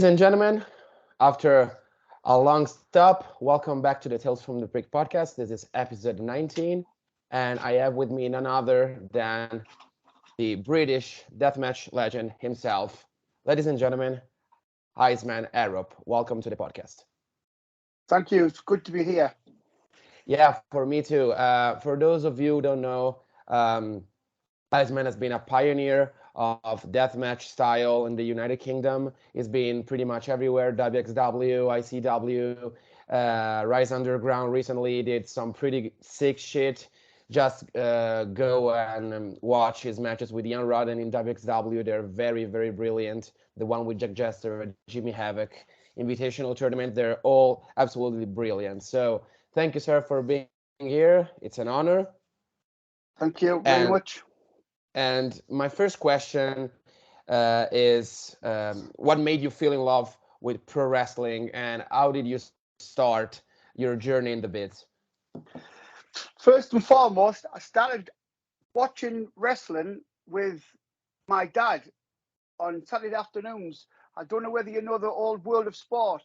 and gentlemen, after a long stop, welcome back to the Tales from the Brick podcast. This is episode 19, and I have with me none other than the British deathmatch legend himself. Ladies and gentlemen, Iceman Harrop, welcome to the podcast. Thank you. It's good to be here. Yeah, for me too. For those of you who don't know, Iceman has been a pioneer of deathmatch style in the United Kingdom. He's been pretty much everywhere, WXW, ICW, Rise Underground recently did some pretty sick shit. Just go and watch his matches with Ian Rodden in WXW. They're very, very brilliant. The one with Jack Jester, Jimmy Havoc, Invitational Tournament, they're all absolutely brilliant. So thank you, sir, for being here. It's an honor. Thank you very much. And my first question is what made you feel in love with pro wrestling and how did you start your journey in the biz? First and foremost, I started watching wrestling with my dad on Saturday afternoons. I don't know whether you know the old World of Sport.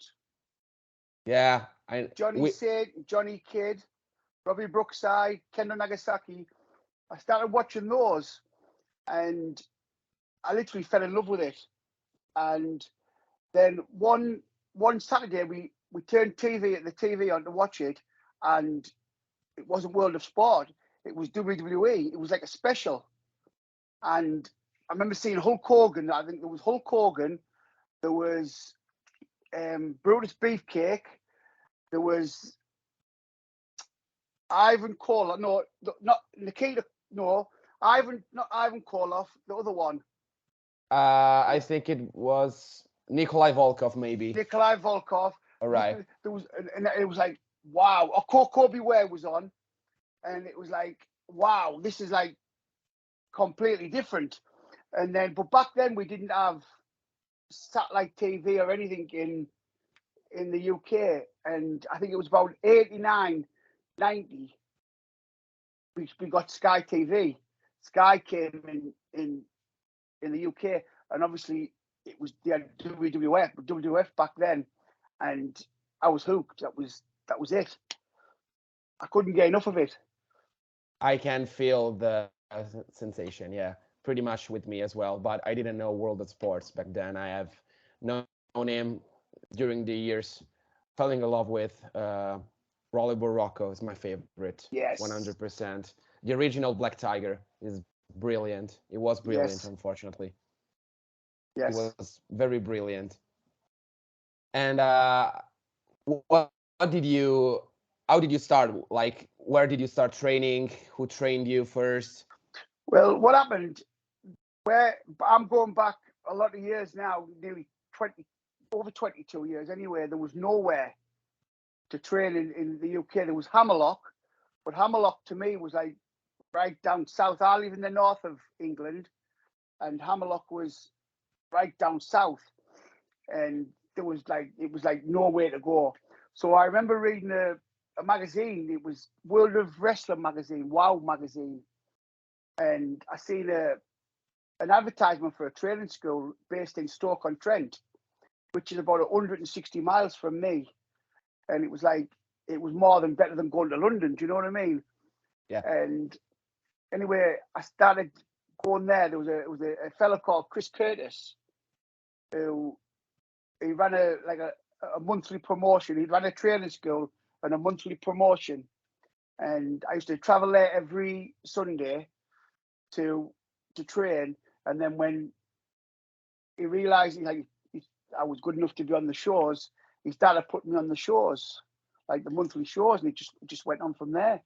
Yeah. Johnny Saint, Johnny Kidd, Robbie Brookside, Kendo Nagasaki. I started watching those and I literally fell in love with it. And then one Saturday we turned the TV on to watch it, and it wasn't World of Sport. It was WWE. It was like a special. And I remember seeing Hulk Hogan. I think there was Hulk Hogan. There was Brutus Beefcake. There was Ivan Koloff. No, not Nikita. No, not Ivan Koloff. The other one. I think it was Nikolai Volkov, maybe. Nikolai Volkov. All right. There was, and it was like, wow. Kobe Ware was on, and it was like, wow, this is like completely different. And then, but back then we didn't have satellite TV or anything in the UK, and I think it was about 89, 90. We got Sky TV. Sky came in the UK, and obviously it was the WWF back then, and I was hooked. That was it. I couldn't get enough of it. I can feel the sensation, yeah, pretty much with me as well. But I didn't know World of Sports back then. I have known him during the years. Fell in love with Rollerball Rocco is my favorite. Yes, 100%. The original Black Tiger is brilliant. It was brilliant, yes. Unfortunately. Yes. It was very brilliant. And what did you? How did you start? Like, where did you start training? Who trained you first? Well, what happened? Where I'm going back a lot of years now, nearly over 22 years. Anyway, there was nowhere to train in the UK. There was Hammerlock, but Hammerlock to me was like right down south. I live in the north of England, and Hammerlock was right down south, and it was like nowhere to go. So I remember reading a magazine. It was World of Wrestling magazine, Wow magazine, and I seen an advertisement for a training school based in Stoke-on-Trent, which is about 160 miles from me, and it was like it was more than better than going to London. Do you know what I mean? Yeah. And anyway, I started going there. There was a fellow called Chris Curtis who he ran a monthly promotion. He ran a training school and a monthly promotion, and I used to travel there every Sunday to train. And then when he realised I was good enough to be on the shows, he started putting me on the shows, like the monthly shows, and it just went on from there.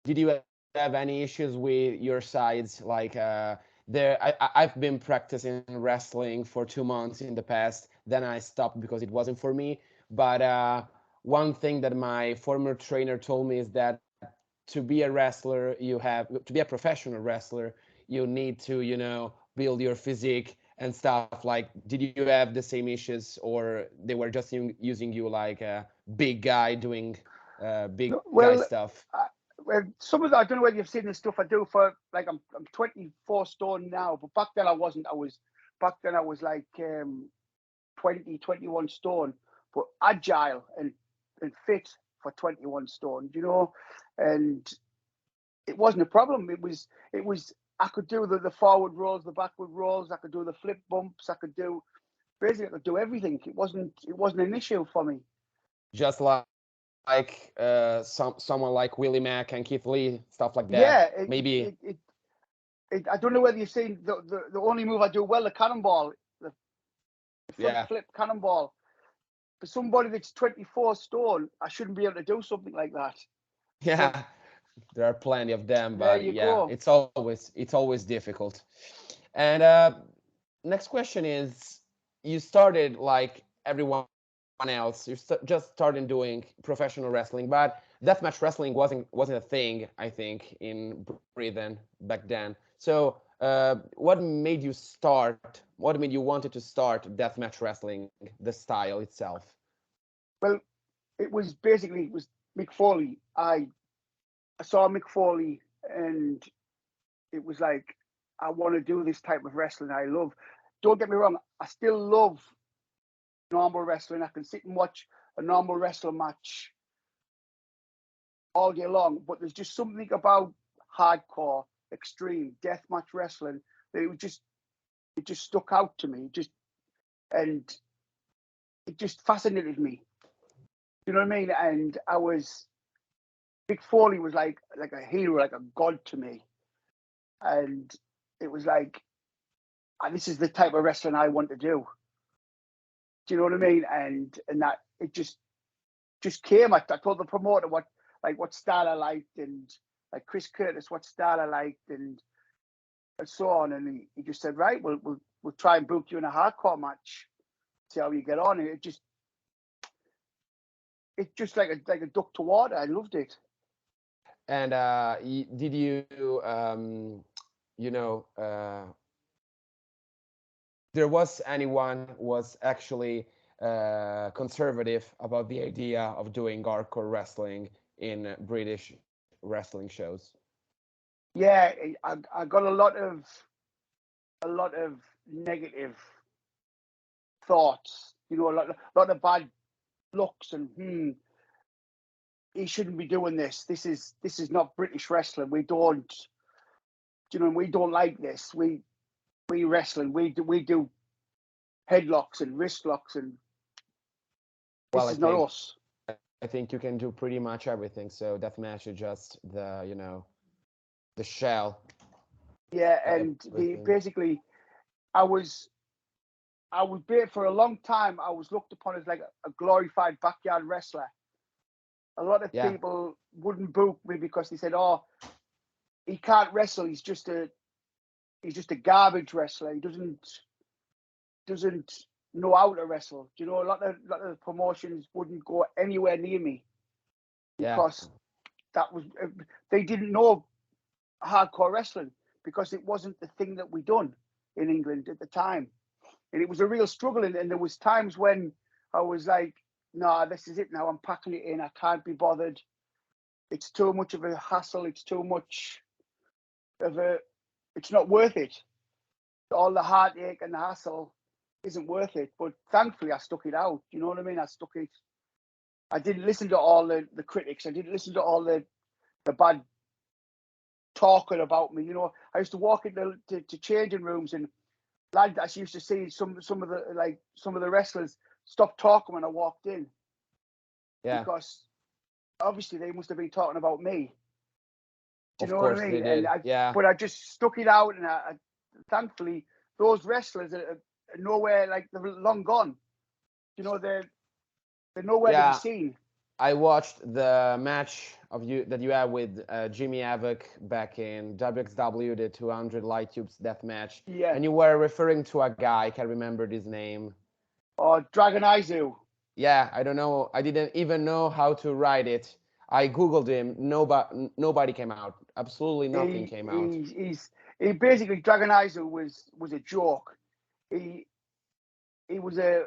Did you have any issues with your sides? Like, I've been practicing wrestling for 2 months in the past. Then I stopped because it wasn't for me. But one thing that my former trainer told me is that to be a wrestler, to be a professional wrestler, you need to, build your physique and stuff. Like, did you have the same issues, or they were just using you like a big guy doing big guy stuff? Some of that, I don't know whether you've seen the stuff I do for, like, I'm 24 stone now, but back then I wasn't. Back then I was like 20, 21 stone, but agile and fit for 21 stone, you know, and it wasn't a problem. It was, I could do the forward rolls, the backward rolls, I could do the flip bumps, I could do everything. It wasn't an issue for me. Just like someone like Willie Mack and Keith Lee, stuff like Yeah, that. Maybe. I don't know whether you've seen the only move I do well, the cannonball, the front flip cannonball. For somebody that's 24 stone, I shouldn't be able to do something like that. Yeah, but there are plenty of them, there but you yeah, go. it's always difficult. And next question is, you started like everyone else, you just started doing professional wrestling, but deathmatch wrestling wasn't a thing, I think, in Britain back then. So what made you wanted to start deathmatch wrestling, the style itself? Well, it was Mick Foley. I saw Mick Foley, and it was like, I want to do this type of wrestling. I love. Don't get me wrong, I still love normal wrestling. I can sit and watch a normal wrestling match all day long, but there's just something about hardcore, extreme deathmatch wrestling that it just stuck out to me. And it just fascinated me. You know what I mean? And Mick Foley was like a hero, like a god to me. And it was like, this is the type of wrestling I want to do. Do you know what I mean? And that it just came. I told the promoter what style I liked, and like Chris Curtis, what style I liked, and so on. And he just said, right, we'll try and book you in a hardcore match, see how you get on. And it just like a duck to water. I loved it. And did you, there was anyone was actually conservative about the idea of doing hardcore wrestling in British wrestling shows? Yeah, I got a lot of negative thoughts. You know, a lot of bad looks, and he shouldn't be doing this. This is not British wrestling. We don't, we don't like this. We wrestling. We do headlocks and wrist locks, and this is not us. I think you can do pretty much everything. So deathmatch is just the shell. Yeah, and basically, I was for a long time. I was looked upon as like a glorified backyard wrestler. A lot of people wouldn't book me because they said, "Oh, he can't wrestle. He's just a garbage wrestler. He doesn't know how to wrestle." You know, a lot of promotions wouldn't go anywhere near me because they didn't know hardcore wrestling, because it wasn't the thing that we done in England at the time, and it was a real struggle. And there was times when I was like, "Nah, this is it now. I'm packing it in. I can't be bothered. It's too much of a hassle. It's too much of it's not worth it. All the heartache and the hassle isn't worth it." But thankfully, I stuck it out. You know what I mean? I stuck it. I didn't listen to all the critics. I didn't listen to all the bad talking about me. You know, I used to walk into to changing rooms, and lads, I used to see some of the wrestlers stop talking when I walked in. Yeah. Because obviously they must have been talking about me. Do you know what I mean? They did. But I just stuck it out, and thankfully those wrestlers are nowhere, like they're long gone. You know, they're nowhere to be seen. I watched the match that you had with Jimmy Havoc back in WXW, the 200 Light Tubes death match. Yeah. And you were referring to a guy, I can't remember his name. Oh, Dragon Izu. Yeah, I don't know. I didn't even know how to write it. I Googled him. Nobody came out. Absolutely nothing came out. He basically, Dragon Izu was a joke. He was a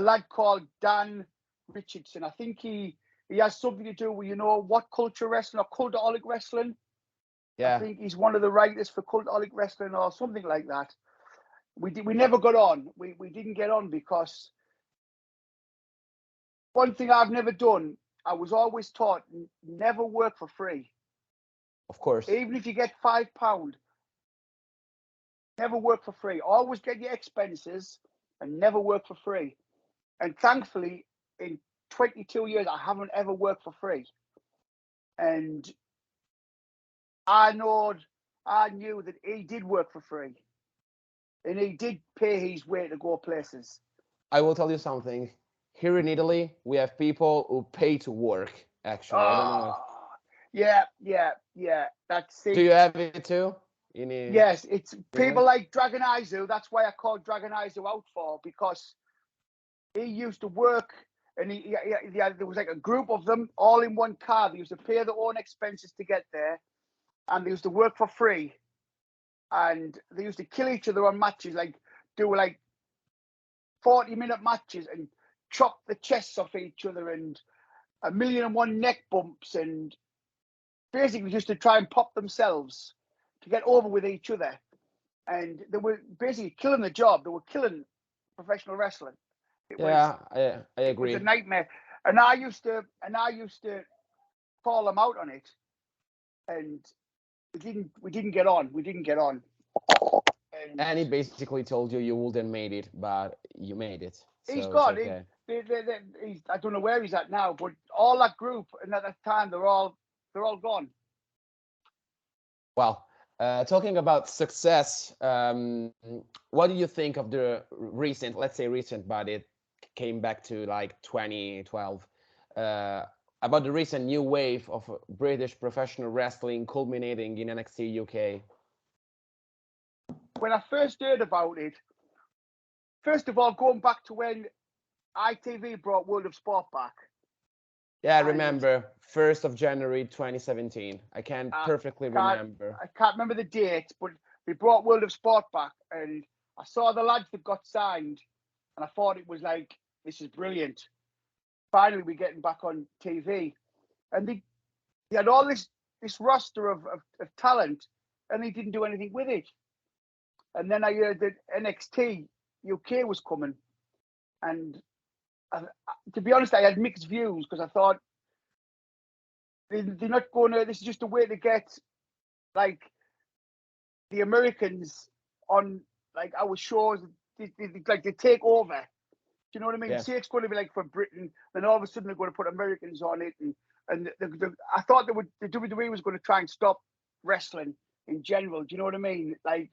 lad called Dan Richardson. I think he has something to do with, what culture wrestling or cultaholic wrestling. Yeah. I think he's one of the writers for cultaholic wrestling or something like that. we never got on. We didn't get on because one thing I've never done, I was always taught never work for free. Of course. Even if you get £5, never work for free. Always get your expenses and never work for free. And thankfully, in 22 years, I haven't ever worked for free. And I knew that he did work for free. And he did pay his way to go places. I will tell you something. Here in Italy, we have people who pay to work, actually. I don't know. Yeah. That's it. Do you have it too? Yes, it's people like Dragon Izu. That's why I called Dragon Izu out for, because he used to work, and there was like a group of them all in one car. They used to pay their own expenses to get there, and they used to work for free. And they used to kill each other on matches, like do like 40-minute matches and chop the chests off each other, and 1,000,001 neck bumps, and basically just to try and pop themselves to get over with each other. And they were basically killing the job. They were killing professional wrestling. I agree. It was a nightmare. And I used to call them out on it, and we didn't get on. And he basically told you wouldn't made it, but you made it. So he's gone. Okay. I don't know where he's at now, but all that group and at that time they're all gone. Well, talking about success, what do you think of the recent, let's say recent, but it came back to like 2012, about the recent new wave of British professional wrestling culminating in NXT UK? When I first heard about it, first of all, going back to when ITV brought World of Sport back. Yeah, I remember 1st of January 2017. I can't perfectly remember. I can't remember the date, but they brought World of Sport back, and I saw the lads that got signed, and I thought it was like, this is brilliant. Finally, we're getting back on TV. And they had all this roster of talent, and they didn't do anything with it. And then I heard that NXT UK was coming, and to be honest, I had mixed views, because I thought they're not going to. This is just a way to get like the Americans on like our shows. Like they take over. Do you know what I mean? Yeah. Say it's going to be like for Britain, then all of a sudden they're going to put Americans on it, and I thought the WWE was going to try and stop wrestling in general. Do you know what I mean? Like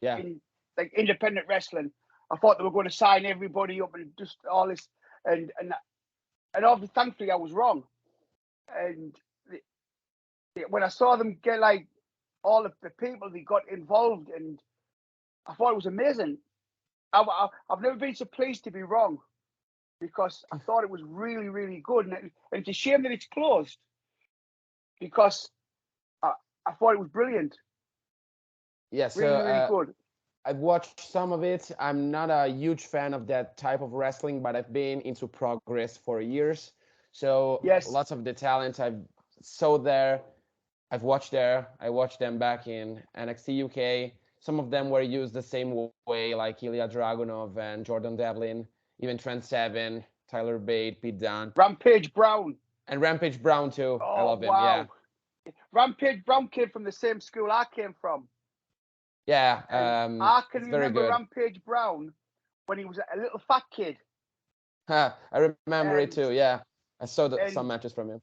like independent wrestling. I thought they were going to sign everybody up and just all this, and obviously, thankfully, I was wrong. And when I saw them get like all of the people they got involved, and I thought it was amazing. I've never been so pleased to be wrong, because I thought it was really, really good. And it's a shame that it's closed, because I thought it was brilliant. Yeah, so really good. I've watched some of it. I'm not a huge fan of that type of wrestling, but I've been into Progress for years. So Yes. Lots of the talent I've saw there, I've watched there. I watched them back in NXT UK. Some of them were used the same way, like Ilya Dragunov and Jordan Devlin, even Trent Seven, Tyler Bate, Pete Dunne. Rampage Brown. And Rampage Brown too. I love him, yeah. Rampage Brown came from the same school I came from. Yeah, I can remember very good. Rampage Brown when he was a little fat kid. I remember it too, yeah. I saw some matches from him.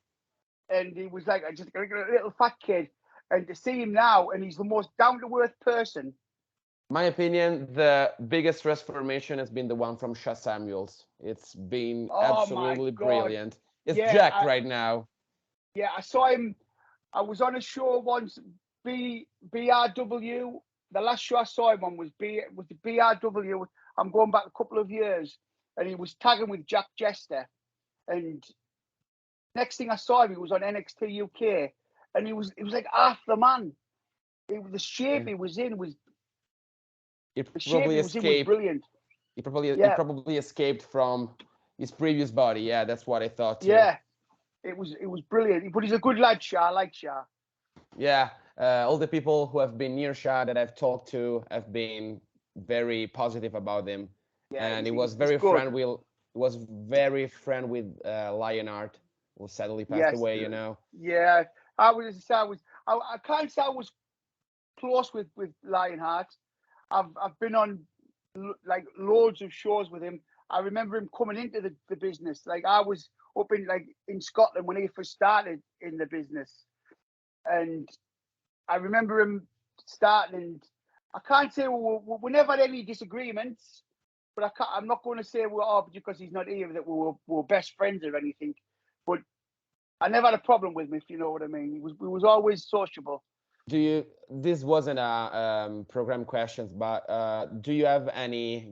And he was like just a little fat kid. And to see him now, and he's the most down-to-earth person. My opinion, the biggest transformation has been the one from Sha Samuels. It's been absolutely brilliant. It's jacked right now. Yeah, I saw him. I was on a show once, BRW. The last show I saw him on was the BRW. I'm going back a couple of years, and he was tagging with Jack Jester. And next thing I saw him, he was on NXT UK, and he was like half the man. The shape he was in was. The shape he was in was brilliant. He probably escaped from his previous body. Yeah, that's what I thought too. Yeah, it was brilliant. But he's a good lad, Shah. I like Shah. Yeah, all the people who have been near Shah that I've talked to have been very positive about him, Yeah, and he was he's very good. friend with Lionheart, who sadly passed Yes, away. You know. yeah. I can't say I was close with Lionheart. I've been on like loads of shows with him. I remember him coming into the business. Like I was up in Scotland when he first started in the business, and I remember him starting. And I can't say we never had any disagreements, but I'm not going to say we're all because he's not here that we were best friends or anything. But I never had a problem with him, if you know what I mean. We was always sociable. This wasn't a program questions, but do you have any,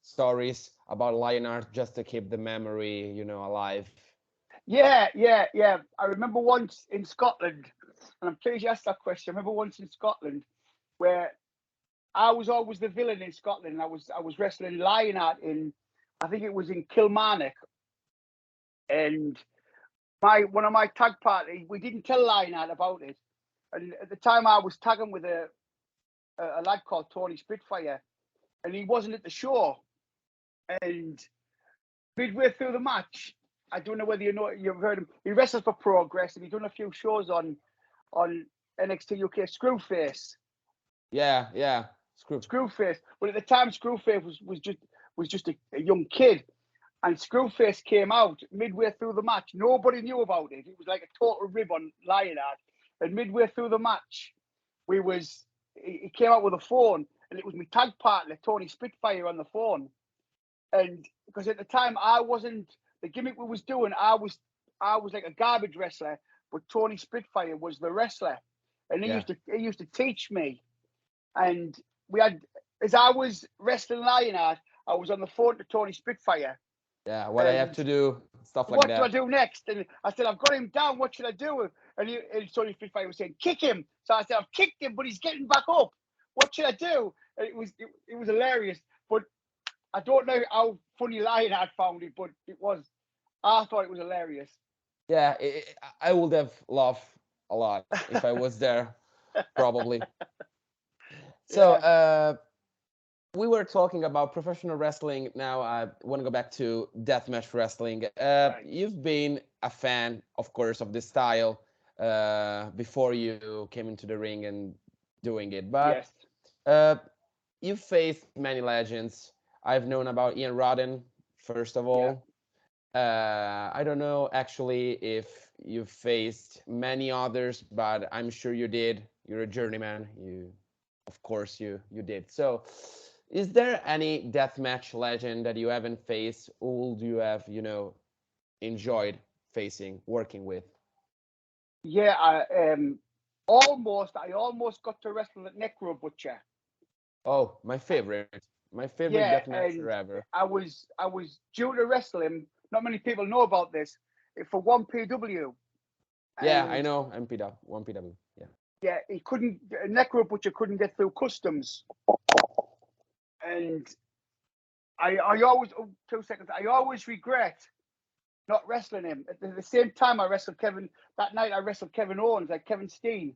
stories about Lionheart just to keep the memory, alive? Yeah. I remember once in Scotland, and I'm pleased you asked that question. I remember once in Scotland where I was always the villain in Scotland. And I was wrestling Lionheart in, I think it was in Kilmarnock, and one of my tag party, we didn't tell Lionheart about it, and at the time I was tagging with a lad called Tony Spitfire, and he wasn't at the show, and midway through the match, I don't know whether you've heard him. He wrestles for Progress, and he's done a few shows on NXT UK. Yeah. Screwface. But at the time, Screwface was just a young kid, and Screwface came out midway through the match. Nobody knew about it. It was like a total rib on Lionheart. And midway through the match, he came out with a phone, and it was my tag partner Tony Spitfire on the phone. And because at the time I wasn't the gimmick we was doing, I was like a garbage wrestler, but Tony Spitfire was the wrestler, and he Yeah. used to teach me. And we had, as I was wrestling Lionheart, I was on the phone to Tony Spitfire. Yeah, what I have And to do, stuff like what do I that. do next? And I said, I've got him down. What should I do? And Tony Spitfire was saying, kick him. So I said, I've kicked him, but he's getting back up. What should I do? And it was hilarious. But I don't know how funny Lionheart found it, but I thought it was hilarious. Yeah, I would have laughed a lot if I was there, probably. So, Yeah, we were talking about professional wrestling. Now I want to go back to deathmatch wrestling. right. You've been a fan, of course, of this style before you came into the ring and doing it. But Yes. uh, you've faced many legends. I've known about Ian Rodden, first of Yeah. all. I don't know actually if you've faced many others, but I'm sure you did. You're a journeyman. Of course, you did. So, is there any deathmatch legend that you haven't faced, or do you have, enjoyed facing, working with? Yeah, I almost got to wrestle at Necro Butcher. Oh, my favorite Yeah, deathmatcher and ever. I was due to wrestle him. Not many people know about this. For 1PW, Yeah, I and know. MPW, 1PW. Yeah. yeah, he couldn't. Necro Butcher couldn't get through customs, and I always 2 seconds. I always regret not wrestling him. At the same time, I wrestled Kevin that night. I wrestled Kevin Owens, like Kevin Steen,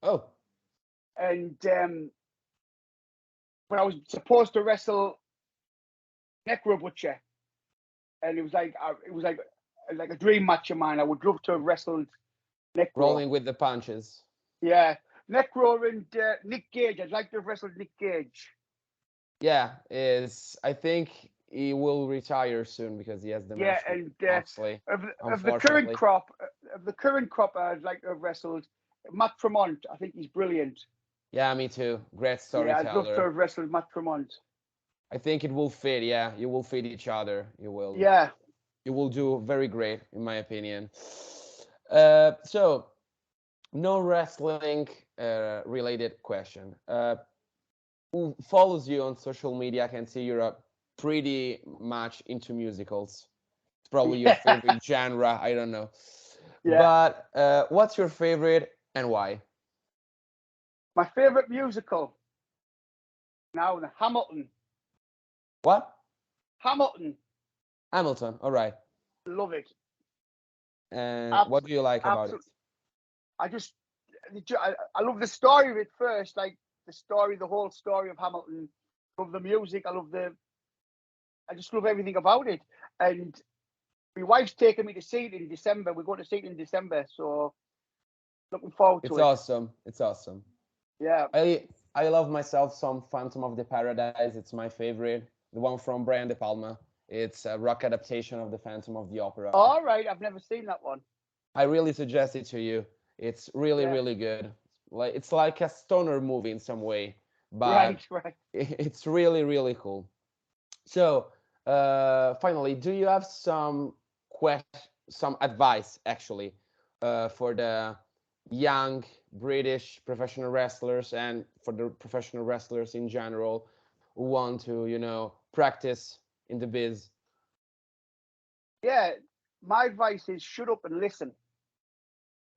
Oh, and when I was supposed to wrestle Necro Butcher, and it was like a dream match of mine. I would love to have wrestled Necro. rolling with the punches. Yeah, Necro and Nick Gage. I'd like to have wrestled Nick Gage. Yeah, is I think he will retire soon because he has Yeah, dementia, and obviously, of the current unfortunately. crop, I'd like to have wrestled Matt Tremont. I think he's brilliant. Yeah, me too. Great Yeah, I'd love to storyteller. have wrestled Matt Tremont. I think it will fit. Yeah, you will fit each other. Yeah, You will do very great, in my opinion. So no wrestling related question. Who follows you on social media can see you're a pretty much into musicals. It's probably your yeah, favorite genre. I don't know, yeah. but what's your favorite and why? My favorite musical now, the Hamilton. What? Hamilton, Hamilton. All right. love it. And what do Absolutely, you like about it? absolutely. I just, I love the story of it first, like the whole story of Hamilton love the music. I just love everything about it. And my wife's taking me to see it in December. We're going to see it in December, so looking forward to it. It's awesome. Yeah. I love myself some Phantom of the Paradise. It's my favorite. The one from Brian De Palma. It's a rock adaptation of the Phantom of the Opera. All right, I've never seen that one. I really suggest it to you. It's really, Yeah. really good. It's like a stoner movie in some way, but Right. it's really, really cool. So, finally, do you have some advice actually for the young British professional wrestlers and for the professional wrestlers in general who want to, practice in the biz? Yeah, my advice is shut up and listen.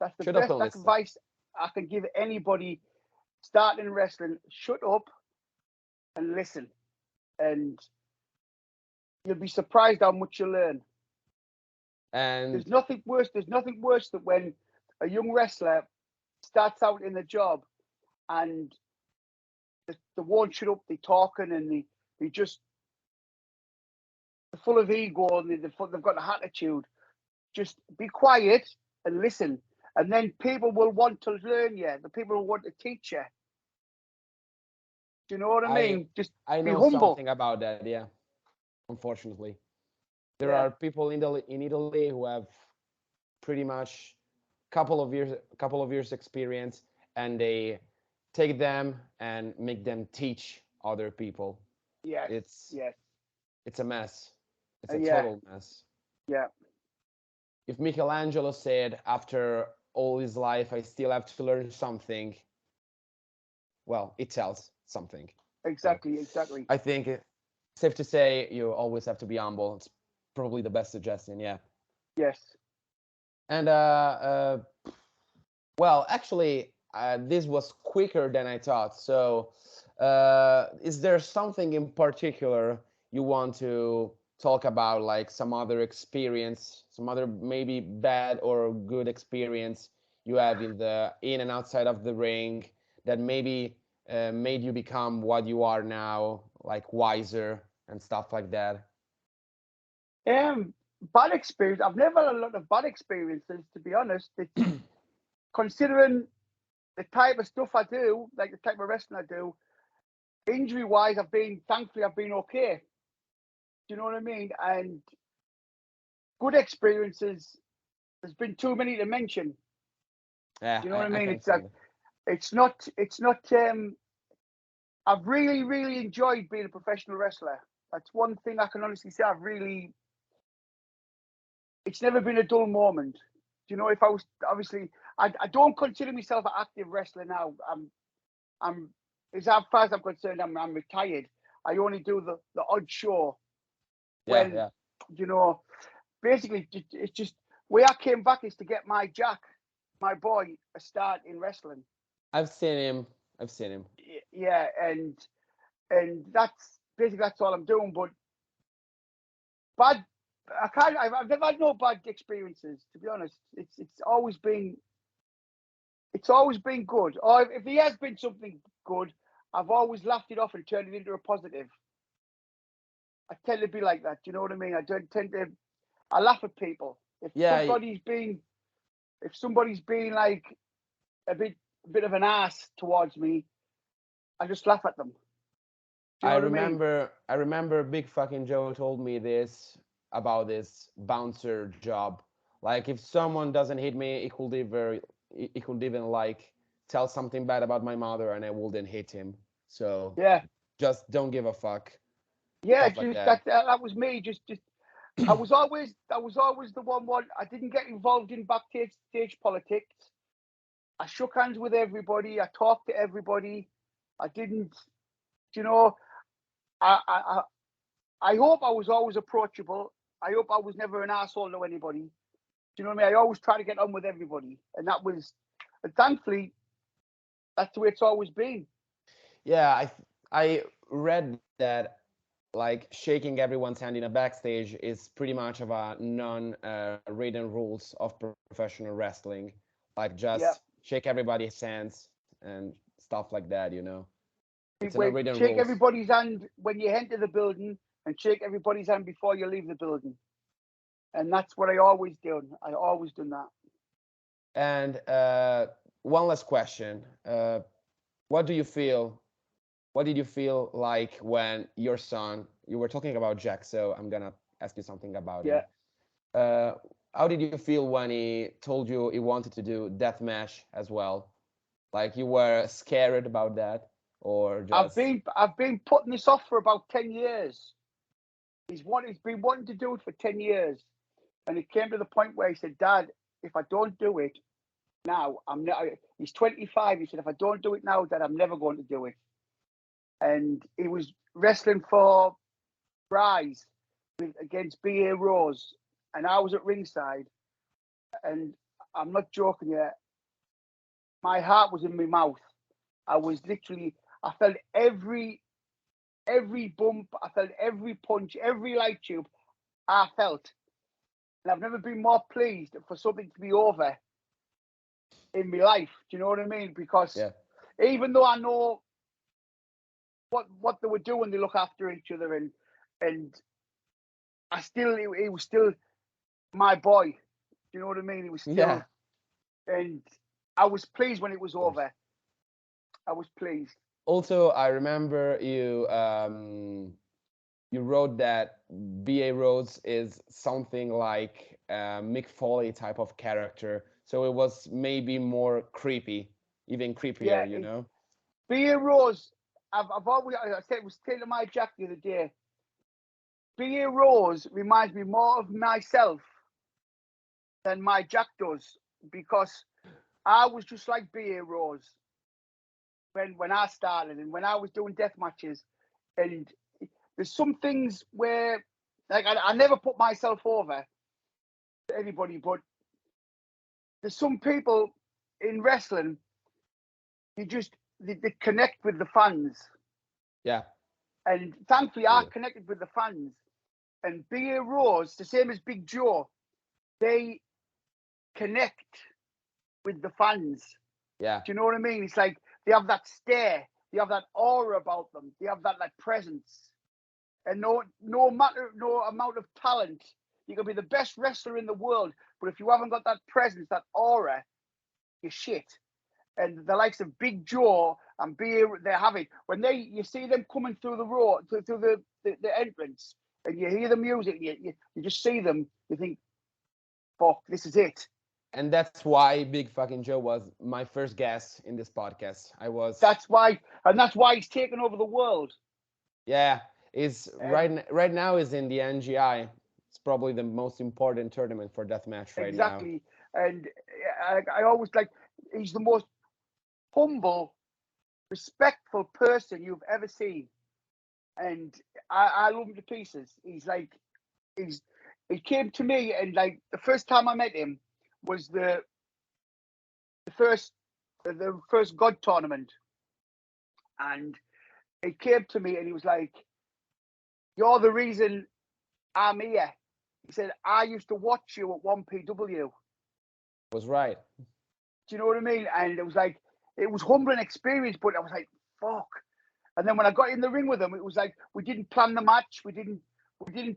That's the Shut up best and listen. advice I can give anybody starting wrestling. Shut up and listen, and you'll be surprised how much you learn. And There's nothing worse. There's nothing worse than when a young wrestler starts out in the job and they won't shut up. They talking and they just they're full of ego and they've got an attitude. Just be quiet and listen, and then people will want to learn you. The people will want to teach you. Do you know what I mean? Just I be know humble. something about that, yeah. Unfortunately, there Yeah. are people in Italy who have pretty much couple of years experience, and they take them and make them teach other people. Yes. It's Yes. it's a mess. It's a Yeah. total mess. Yeah. If Michelangelo said after all his life I still have to learn something, well, it tells something. So Exactly. Exactly. I think safe to say you always have to be humble. It's probably the best suggestion, yeah. Yes. And well, actually, this was quicker than I thought. So, is there something in particular you want to talk about, like some other experience, some other maybe bad or good experience you have in and outside of the ring that maybe made you become what you are now, like wiser and stuff like that? Um, Bad experience. I've never had a lot of bad experiences, to be honest. It's considering the type of stuff I do, like the type of wrestling I do. Injury wise, thankfully I've been okay. Do you know what I mean? And good experiences. There's been too many to mention. Do Yeah, you know what I I mean? can It's see like that. it's not. It's not. I've really enjoyed being a professional wrestler. That's one thing I can honestly say. It's never been a dull moment. Do you know, if I was obviously, I don't consider myself an active wrestler now. I'm as far as I'm concerned, I'm retired. I only do the odd show Yeah, when, yeah. you know, basically it's just where I came back is to get my Jack, my boy, a start in wrestling. I've seen him. I've seen him. Yeah, and that's basically that's all I'm doing. But bad, I can't. I've never had no bad experiences, to be honest. It's always been good. Or if he has been something good, I've always laughed it off and turned it into a positive. I tend to be like that. Do you know what I mean? I don't tend to. I laugh at people. Yeah, If somebody's being like a bit of an ass towards me, I just laugh at them. Do you know what I mean? I remember Big fucking Joe told me this about this bouncer job. Like if someone doesn't hit me, he could even like tell something bad about my mother and I wouldn't hit him. So Yeah, just don't give a fuck. yeah. Stuff like Just that. that was me. Just I was always the one. I didn't get involved in backstage stage politics. I shook hands with everybody. I talked to everybody. I didn't, you know. I I I hope I was always approachable. I hope I was never an asshole to anybody. Do you know what I mean? I always try to get on with everybody, and and thankfully, that's the way it's always been. Yeah, I read that like shaking everyone's hand in a backstage is pretty much of a non-written rules of professional wrestling. Like Yeah, just shake everybody's hands and stuff like that. It's an unwritten Shake rules. everybody's hand when you enter the building, and shake everybody's hand before you leave the building. And that's what I always do. I always done that. And one last question. What do you feel? What did you feel like when your son, you were talking about Jack, so I'm gonna ask you something about him. Yeah. How did you feel when he told you he wanted to do deathmatch as well? Like you were scared about that, or I've just been putting this off for about 10 years. He's been wanting to do it for 10 years. And it came to the point where he said, Dad, if I don't do it now, I'm not. He's 25. He said, if I don't do it now, Dad, I'm never going to do it. And he was wrestling for Rise against B.A. Rose. And I was at ringside. And I'm not joking yet. My heart was in my mouth. I was literally, I felt every bump, I felt every punch, every light tube, I felt. And I've never been more pleased for something to be over in my life. Do you know what I mean? Because yeah, even though I know what they were doing, they look after each other, and I still, it was still my boy. Do you know what I mean? It was still, yeah, and I was pleased when it was of course. over. I was pleased. Also, I remember you you wrote that B.A. Rhodes is something like a Mick Foley type of character, so it was maybe more creepy, even Yeah, creepier, you know? B.A. Rose, I've always, I said it was Taylor my Jack the other day. B.A. Rose reminds me more of myself than my Jack does, because I was just like B.A. Rose when I started and when I was doing death matches. And there's some things where, like, I never put myself over to anybody, but there's some people in wrestling, they connect with the fans. Yeah, And thankfully, I really. connected with the fans. And B.A. Rose, the same as Big Joe, they connect with the fans. Yeah, Do you know what I mean? It's like they have that stare, they have that aura about them, they have that like presence. And no amount of talent, you can be the best wrestler in the world, but if you haven't got that presence, that aura, you're shit. And the likes of Big Joe and they're having when you see them coming through the road, through the entrance, and you hear the music, you just see them, you think, fuck, this is it. and that's why Big Fucking Joe was my first guest in this podcast. I was, That's why he's taken over the world. yeah, is And right now is in the NGI. It's probably the most important tournament for deathmatch right now. exactly. And I always like, he's the most humble, respectful person you've ever seen. And I love him to pieces. He came to me, and like the first time I met him was the first the first God tournament. And he came to me and he was like, "You're the reason I'm here." He said, "I used to watch you at 1PW." Was right. Do you know what I mean? And it was like, it was humbling experience, but I was like, fuck. And then when I got in the ring with him, it was like we didn't plan the match, we didn't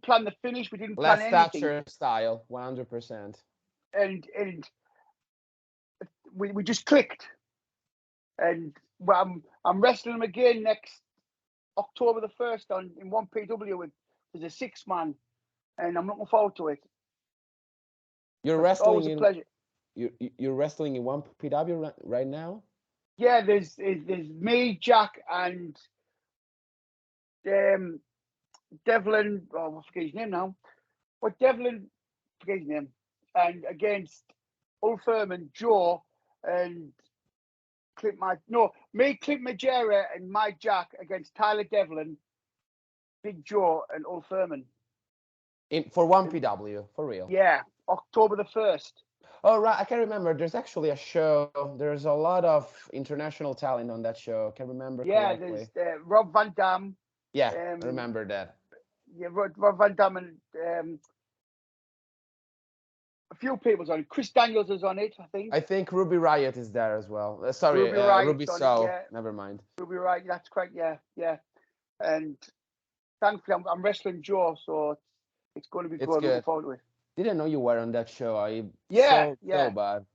plan the finish, we didn't plan Less anything. Thatcher style, 100%. And we just clicked. And I'm wrestling him again next October the 1st in 1PW with there's a 6-man, and I'm looking forward to it. You're It's wrestling always a in pleasure. you're wrestling in 1PW right now? Yeah, there's me, Jack, and Devlin. Oh, I forget his name now. But Devlin, forget his name, and against Ulf Furman, Joe, and Clint Majera, and Mike Jack against Tyler Devlin, Big Joe, and Ulf Furman. For 1PW, for real. Yeah, October the 1st. Oh, right. I can remember. There's actually a show. There's a lot of international talent on that show. Can remember Yeah, there's correctly. Rob Van Dam. Yeah, I Um, remember that. yeah, Rob Van Dam and few people's on it. Chris Daniels is on it, I think. I think Ruby Riot is there as well. Sorry, Ruby Riot's Ruby on Soul. it, yeah. Never mind. Ruby Riot, that's correct, yeah. And thankfully, I'm wrestling Joe, so it's going to be It's good. good. Looking forward to it. Didn't know you were on that show. Yeah. So bad.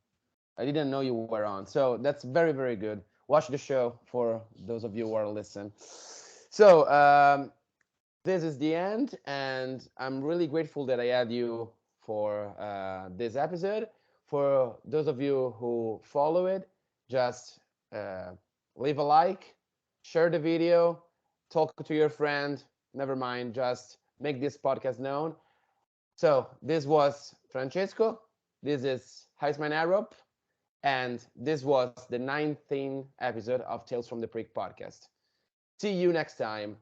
I didn't know you were on. So that's very, very good. Watch the show for those of you who are listening. So this is the end, and I'm really grateful that I had you for this episode. For those of you who follow it, just leave a like, share the video, talk to your friend. Never mind, just make this podcast known. So this was Francesco. This is Iceman Harrop. And this was the 19th episode of Tales from the Prick podcast. See you next time.